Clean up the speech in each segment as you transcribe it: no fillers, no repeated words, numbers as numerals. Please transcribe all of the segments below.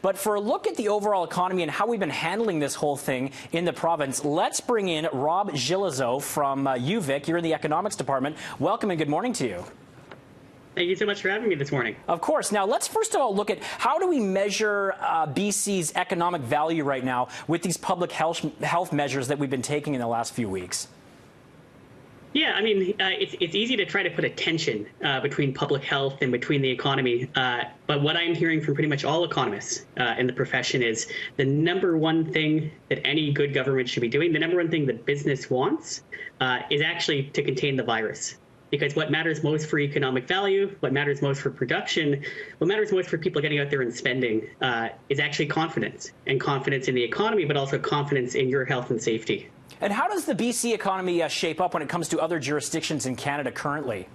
But for a look at the overall economy and how we've been handling this whole thing in the province, let's bring in Rob Gillezeau from UVIC. You're in the economics department. Welcome and good morning to you. Thank you so much for having me this morning. Of course. Now, let's first of all look at how do we measure BC's economic value right now with these public health measures that we've been taking in the last few weeks? Yeah, I mean, it's easy to try to put a tension between public health and between the economy. But what I'm hearing from pretty much all economists in the profession is the number one thing that any good government should be doing, the number one thing that business wants is actually to contain the virus. Because what matters most for economic value, what matters most for production, what matters most for people getting out there and spending is actually confidence. And confidence in the economy, but also confidence in your health and safety. And how does the BC economy shape up when it comes to other jurisdictions in Canada currently?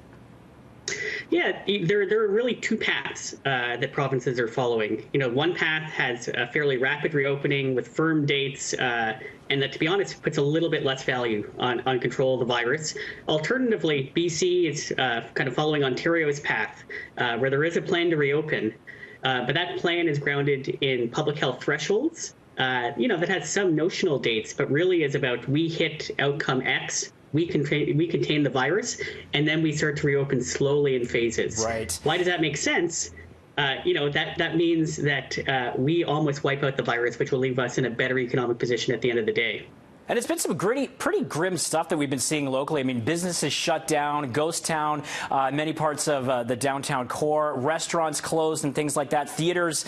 Yeah, there are really two paths that provinces are following. You know, one path has a fairly rapid reopening with firm dates, and that, to be honest, puts a little bit less value on control of the virus. Alternatively, BC is kind of following Ontario's path, where there is a plan to reopen, but that plan is grounded in public health thresholds. That has some notional dates, but really is about we hit outcome X, we contain the virus, and then we start to reopen slowly in phases. Right. Why does that make sense? That means that we almost wipe out the virus, which will leave us in a better economic position at the end of the day. And it's been some pretty grim stuff that we've been seeing locally. I mean, businesses shut down, ghost town, many parts of the downtown core, restaurants closed and things like that. Theaters,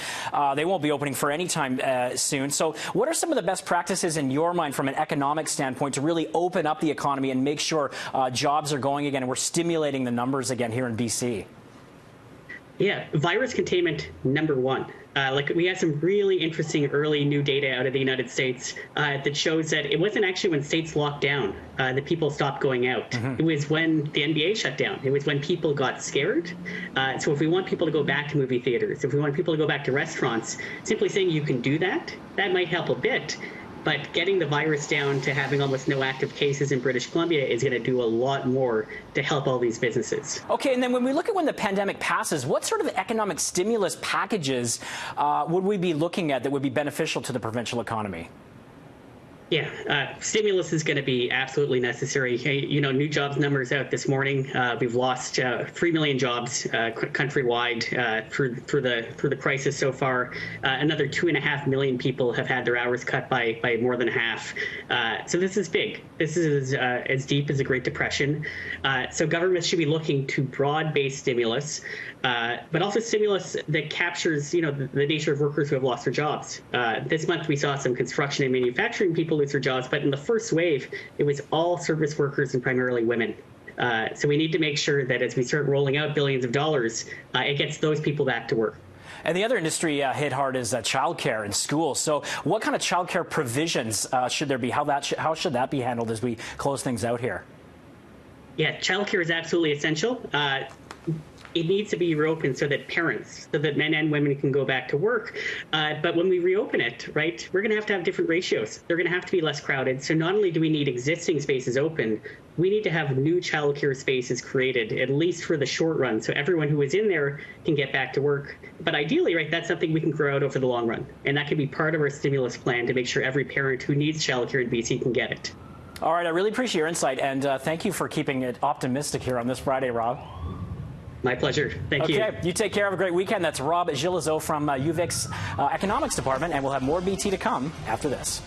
they won't be opening for any time soon. So what are some of the best practices in your mind from an economic standpoint to really open up the economy and make sure jobs are going again and we're stimulating the numbers again here in BC? Yeah, virus containment, number one. We had some really interesting early new data out of the United States that shows that it wasn't actually when states locked down that people stopped going out. Mm-hmm. It was when the NBA shut down. It was when people got scared. So if we want people to go back to movie theaters, if we want people to go back to restaurants, simply saying you can do that, that might help a bit. But getting the virus down to having almost no active cases in British Columbia is going to do a lot more to help all these businesses. Okay, and then when we look at when the pandemic passes, what sort of economic stimulus packages would we be looking at that would be beneficial to the provincial economy? Yeah, stimulus is going to be absolutely necessary. New jobs numbers out this morning. We've lost 3 million jobs countrywide through the crisis so far. Another 2.5 million people have had their hours cut by more than half. So this is big. This is as deep as the Great Depression. So governments should be looking to broad-based stimulus, but also stimulus that captures the nature of workers who have lost their jobs. This month we saw some construction and manufacturing people lose their jobs, but in the first wave, it was all service workers and primarily women. So we need to make sure that as we start rolling out billions of dollars, it gets those people back to work. And the other industry hit hard is childcare and schools. So what kind of childcare provisions should there be? How should that be handled as we close things out here? Yeah, childcare is absolutely essential. It needs to be reopened so that men and women can go back to work. But when we reopen it, right, we're going to have different ratios. They're going to have to be less crowded. So not only do we need existing spaces open, we need to have new childcare spaces created, at least for the short run, so everyone who is in there can get back to work. But ideally, right, that's something we can grow out over the long run. And that can be part of our stimulus plan to make sure every parent who needs childcare in BC can get it. All right, I really appreciate your insight, and thank you for keeping it optimistic here on this Friday, Rob. My pleasure. Thank you. Okay, you take care. Have a great weekend. That's Rob Gillezeau from UVIC's Economics Department, and we'll have more BT to come after this.